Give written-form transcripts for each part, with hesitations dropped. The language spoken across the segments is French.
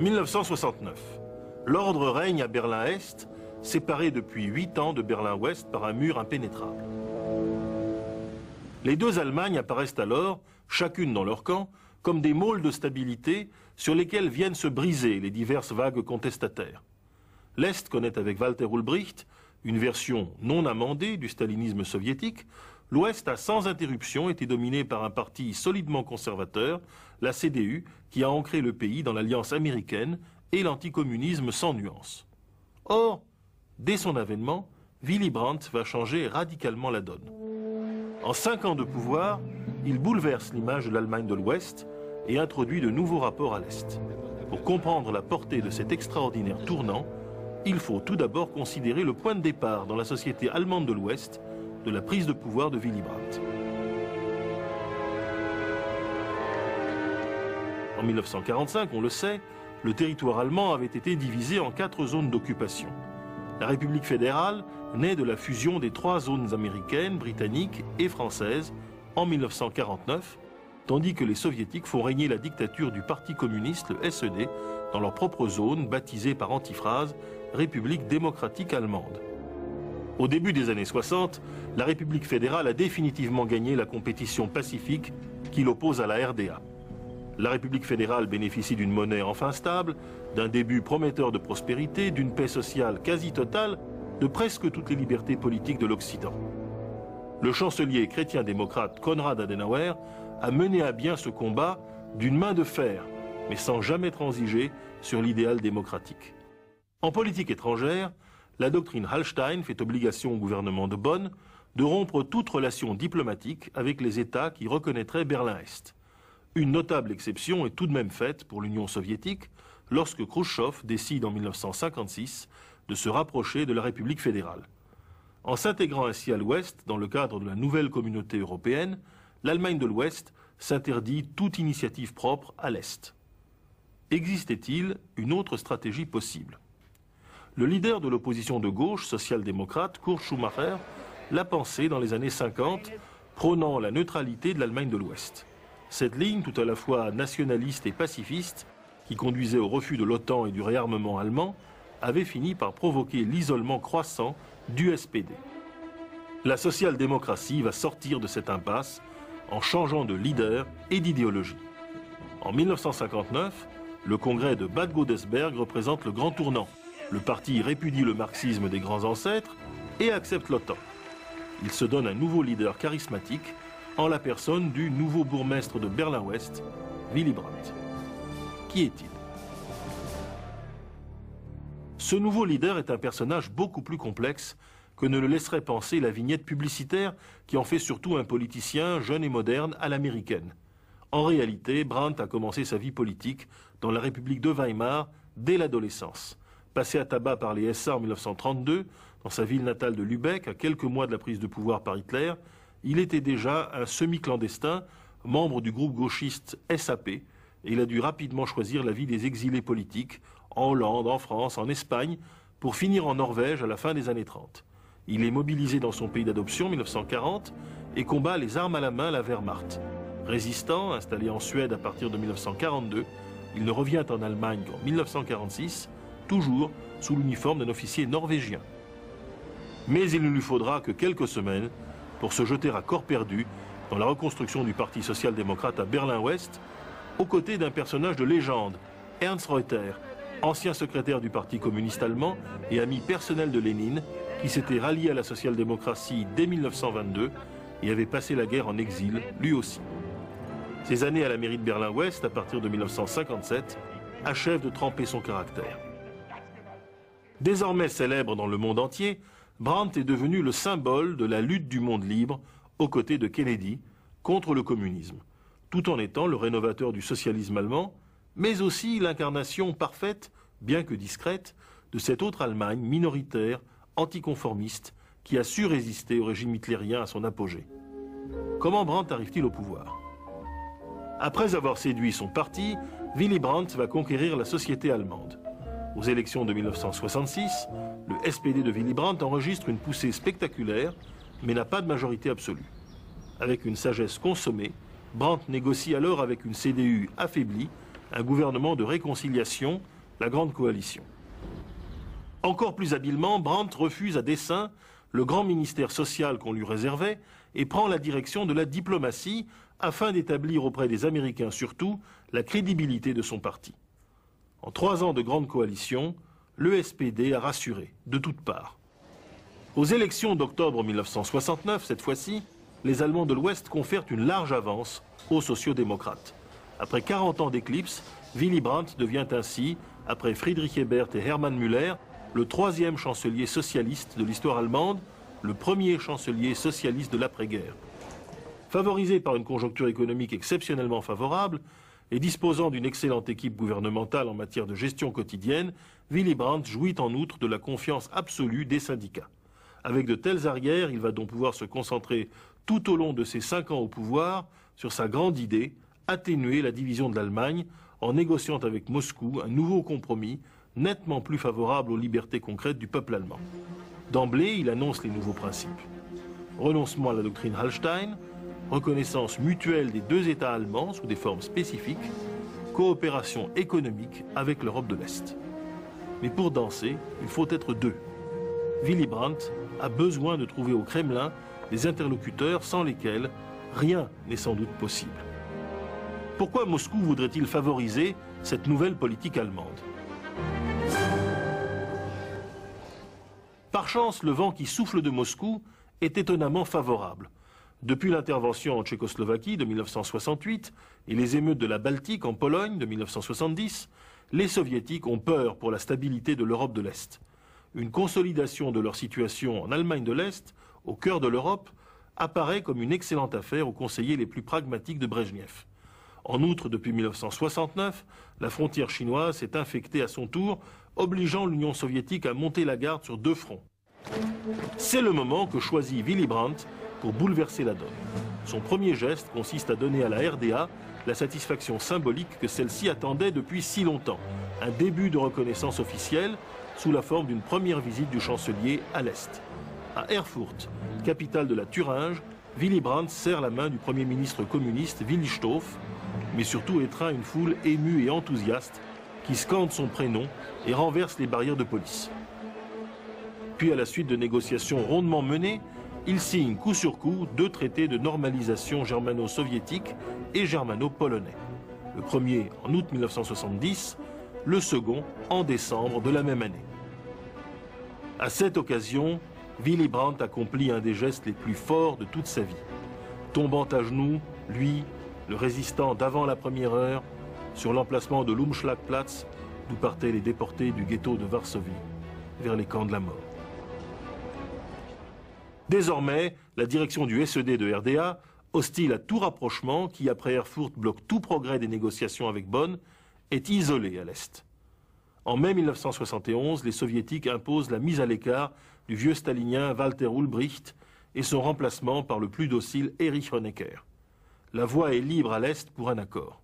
1969. L'ordre règne à Berlin-Est, séparé depuis 8 ans de Berlin-Ouest par un mur impénétrable. Les deux Allemagnes apparaissent alors, chacune dans leur camp, comme des môles de stabilité sur lesquels viennent se briser les diverses vagues contestataires. L'Est connaît avec Walter Ulbricht une version non amendée du stalinisme soviétique. L'Ouest a sans interruption été dominé par un parti solidement conservateur, la CDU, qui a ancré le pays dans l'alliance américaine et l'anticommunisme sans nuance. Or, dès son avènement, Willy Brandt va changer radicalement la donne. En 5 ans de pouvoir, il bouleverse l'image de l'Allemagne de l'Ouest et introduit de nouveaux rapports à l'Est. Pour comprendre la portée de cet extraordinaire tournant, il faut tout d'abord considérer le point de départ dans la société allemande de l'Ouest de la prise de pouvoir de Willy Brandt. En 1945, on le sait, le territoire allemand avait été divisé en 4 zones d'occupation. La République fédérale naît de la fusion des 3 zones américaines, britanniques et françaises en 1949, tandis que les soviétiques font régner la dictature du Parti communiste, le SED, dans leur propre zone, baptisée par antiphrase République démocratique allemande. Au début des années 60, la République fédérale a définitivement gagné la compétition pacifique qui l'oppose à la RDA. La République fédérale bénéficie d'une monnaie enfin stable, d'un début prometteur de prospérité, d'une paix sociale quasi totale, de presque toutes les libertés politiques de l'Occident. Le chancelier chrétien-démocrate Konrad Adenauer a mené à bien ce combat d'une main de fer, mais sans jamais transiger sur l'idéal démocratique. En politique étrangère, la doctrine Hallstein fait obligation au gouvernement de Bonn de rompre toute relation diplomatique avec les États qui reconnaîtraient Berlin-Est. Une notable exception est tout de même faite pour l'Union soviétique lorsque Khrouchtchev décide en 1956 de se rapprocher de la République fédérale. En s'intégrant ainsi à l'Ouest dans le cadre de la nouvelle communauté européenne, l'Allemagne de l'Ouest s'interdit toute initiative propre à l'Est. Existait-il une autre stratégie possible? Le leader de l'opposition de gauche, social-démocrate, Kurt Schumacher, l'a pensé dans les années 50, prônant la neutralité de l'Allemagne de l'Ouest. Cette ligne, tout à la fois nationaliste et pacifiste, qui conduisait au refus de l'OTAN et du réarmement allemand, avait fini par provoquer l'isolement croissant du SPD. La social-démocratie va sortir de cette impasse en changeant de leader et d'idéologie. En 1959, le congrès de Bad Godesberg représente le grand tournant. Le parti répudie le marxisme des grands ancêtres et accepte l'OTAN. Il se donne un nouveau leader charismatique en la personne du nouveau bourgmestre de Berlin-Ouest, Willy Brandt. Qui est-il? Ce nouveau leader est un personnage beaucoup plus complexe que ne le laisserait penser la vignette publicitaire qui en fait surtout un politicien jeune et moderne à l'américaine. En réalité, Brandt a commencé sa vie politique dans la République de Weimar dès l'adolescence. Passé à tabac par les SA en 1932, dans sa ville natale de Lübeck, à quelques mois de la prise de pouvoir par Hitler, il était déjà un semi-clandestin, membre du groupe gauchiste SAP, et il a dû rapidement choisir la vie des exilés politiques, en Hollande, en France, en Espagne, pour finir en Norvège à la fin des années 30. Il est mobilisé dans son pays d'adoption, 1940, et combat les armes à la main la Wehrmacht. Résistant, installé en Suède à partir de 1942, il ne revient en Allemagne qu'en 1946, toujours sous l'uniforme d'un officier norvégien. Mais il ne lui faudra que quelques semaines pour se jeter à corps perdu dans la reconstruction du Parti social-démocrate à Berlin-Ouest, aux côtés d'un personnage de légende, Ernst Reuter, ancien secrétaire du Parti communiste allemand et ami personnel de Lénine, qui s'était rallié à la social-démocratie dès 1922 et avait passé la guerre en exil, lui aussi. Ses années à la mairie de Berlin-Ouest, à partir de 1957, achèvent de tremper son caractère. Désormais célèbre dans le monde entier, Brandt est devenu le symbole de la lutte du monde libre aux côtés de Kennedy contre le communisme, tout en étant le rénovateur du socialisme allemand, mais aussi l'incarnation parfaite, bien que discrète, de cette autre Allemagne minoritaire, anticonformiste, qui a su résister au régime hitlérien à son apogée. Comment Brandt arrive-t-il au pouvoir? Après avoir séduit son parti, Willy Brandt va conquérir la société allemande. Aux élections de 1966, le SPD de Willy Brandt enregistre une poussée spectaculaire, mais n'a pas de majorité absolue. Avec une sagesse consommée, Brandt négocie alors avec une CDU affaiblie un gouvernement de réconciliation, la Grande Coalition. Encore plus habilement, Brandt refuse à dessein le grand ministère social qu'on lui réservait et prend la direction de la diplomatie afin d'établir auprès des Américains surtout la crédibilité de son parti. En 3 ans de Grande Coalition, le SPD a rassuré de toutes parts. Aux élections d'octobre 1969, cette fois-ci, les Allemands de l'Ouest confèrent une large avance aux sociaux-démocrates. Après 40 ans d'éclipse, Willy Brandt devient ainsi, après Friedrich Ebert et Hermann Müller, le 3e chancelier socialiste de l'histoire allemande, le premier chancelier socialiste de l'après-guerre. Favorisé par une conjoncture économique exceptionnellement favorable et disposant d'une excellente équipe gouvernementale en matière de gestion quotidienne, Willy Brandt jouit en outre de la confiance absolue des syndicats. Avec de telles arrières, il va donc pouvoir se concentrer tout au long de ses 5 ans au pouvoir sur sa grande idée, atténuer la division de l'Allemagne en négociant avec Moscou un nouveau compromis nettement plus favorable aux libertés concrètes du peuple allemand. D'emblée, il annonce les nouveaux principes. Renoncement à la doctrine Hallstein, reconnaissance mutuelle des 2 États allemands sous des formes spécifiques, coopération économique avec l'Europe de l'Est. Mais pour danser, il faut être 2. Willy Brandt a besoin de trouver au Kremlin des interlocuteurs sans lesquels rien n'est sans doute possible. Pourquoi Moscou voudrait-il favoriser cette nouvelle politique allemande ? Par chance, le vent qui souffle de Moscou est étonnamment favorable. Depuis l'intervention en Tchécoslovaquie de 1968 et les émeutes de la Baltique en Pologne de 1970, les Soviétiques ont peur pour la stabilité de l'Europe de l'Est. Une consolidation de leur situation en Allemagne de l'Est, au cœur de l'Europe, apparaît comme une excellente affaire aux conseillers les plus pragmatiques de Brejnev. En outre, depuis 1969, la frontière chinoise s'est infectée à son tour, obligeant l'Union soviétique à monter la garde sur 2 fronts. C'est le moment que choisit Willy Brandt pour bouleverser la donne. Son premier geste consiste à donner à la RDA la satisfaction symbolique que celle-ci attendait depuis si longtemps, un début de reconnaissance officielle sous la forme d'une première visite du chancelier à l'Est. À Erfurt, capitale de la Thuringe, Willy Brandt serre la main du Premier ministre communiste Willy Stoph, mais surtout étreint une foule émue et enthousiaste qui scande son prénom et renverse les barrières de police. Puis, à la suite de négociations rondement menées, il signe coup sur coup 2 traités de normalisation germano-soviétique et germano-polonais. Le premier en août 1970, le second en décembre de la même année. À cette occasion, Willy Brandt accomplit un des gestes les plus forts de toute sa vie. Tombant à genoux, lui, le résistant d'avant la première heure, sur l'emplacement de l'Umschlagplatz, d'où partaient les déportés du ghetto de Varsovie, vers les camps de la mort. Désormais, la direction du SED de RDA, hostile à tout rapprochement qui, après Erfurt, bloque tout progrès des négociations avec Bonn, est isolée à l'Est. En mai 1971, les Soviétiques imposent la mise à l'écart du vieux stalinien Walter Ulbricht et son remplacement par le plus docile Erich Honecker. La voie est libre à l'Est pour un accord.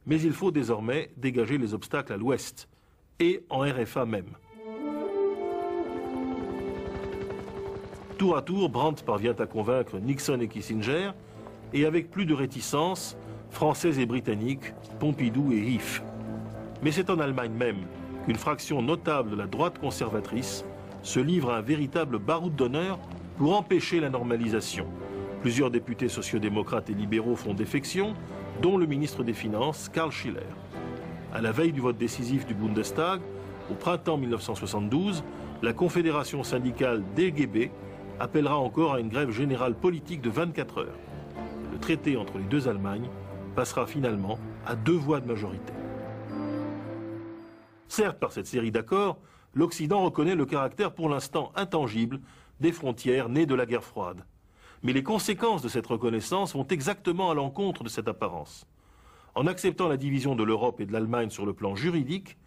Mais il faut désormais dégager les obstacles à l'Ouest, et en RFA même. Tour à tour, Brandt parvient à convaincre Nixon et Kissinger, et avec plus de réticence, Français et Britanniques, Pompidou et Rief. Mais c'est en Allemagne même qu'une fraction notable de la droite conservatrice se livre à un véritable baroud d'honneur pour empêcher la normalisation. Plusieurs députés sociodémocrates et libéraux font défection, dont le ministre des Finances, Karl Schiller. À la veille du vote décisif du Bundestag, au printemps 1972, la confédération syndicale DGB appellera encore à une grève générale politique de 24 heures. Le traité entre les 2 Allemagnes passera finalement à 2 voix de majorité. Certes, par cette série d'accords, l'Occident reconnaît le caractère pour l'instant intangible des frontières nées de la guerre froide. Mais les conséquences de cette reconnaissance vont exactement à l'encontre de cette apparence. En acceptant la division de l'Europe et de l'Allemagne sur le plan juridique,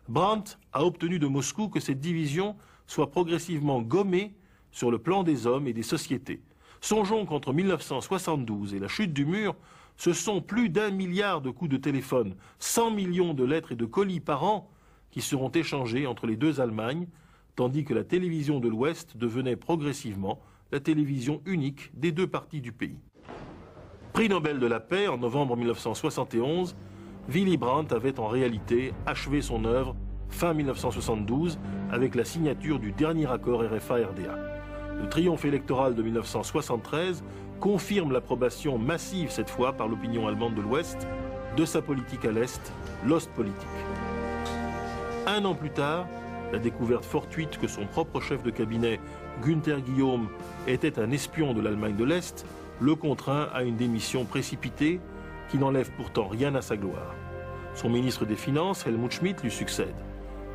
Brandt a obtenu de Moscou que cette division soit progressivement gommée sur le plan des hommes et des sociétés. Songeons qu'entre 1972 et la chute du mur, ce sont plus d'1 milliard de coups de téléphone, 100 millions de lettres et de colis par an qui seront échangés entre les 2 Allemagnes, tandis que la télévision de l'Ouest devenait progressivement la télévision unique des 2 parties du pays. Prix Nobel de la paix en novembre 1971, Willy Brandt avait en réalité achevé son œuvre fin 1972 avec la signature du dernier accord RFA-RDA. Le triomphe électoral de 1973 confirme l'approbation massive cette fois par l'opinion allemande de l'Ouest de sa politique à l'Est, l'Ostpolitik. Un an plus tard, la découverte fortuite que son propre chef de cabinet, Günther Guillaume, était un espion de l'Allemagne de l'Est, le contraint à une démission précipitée qui n'enlève pourtant rien à sa gloire. Son ministre des Finances, Helmut Schmidt, lui succède.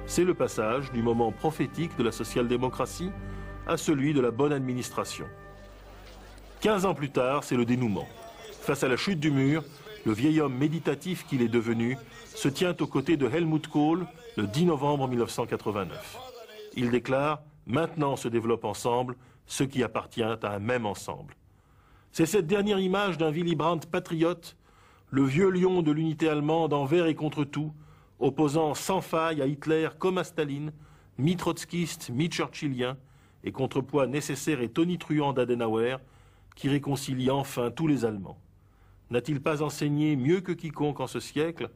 C'est le passage du moment prophétique de la social-démocratie à celui de la bonne administration. 15 ans plus tard, c'est le dénouement. Face à la chute du mur, le vieil homme méditatif qu'il est devenu se tient aux côtés de Helmut Kohl le 10 novembre 1989. Il déclare « Maintenant se développe ensemble ce qui appartient à un même ensemble ». C'est cette dernière image d'un Willy Brandt patriote, le vieux lion de l'unité allemande envers et contre tout, opposant sans faille à Hitler comme à Staline, mi-trotskiste, mi-churchillien, et contrepoids nécessaire et tonitruant d'Adenauer, qui réconcilie enfin tous les Allemands. N'a-t-il pas enseigné mieux que quiconque en ce siècle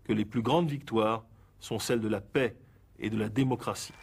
que les plus grandes victoires sont celles de la paix et de la démocratie ?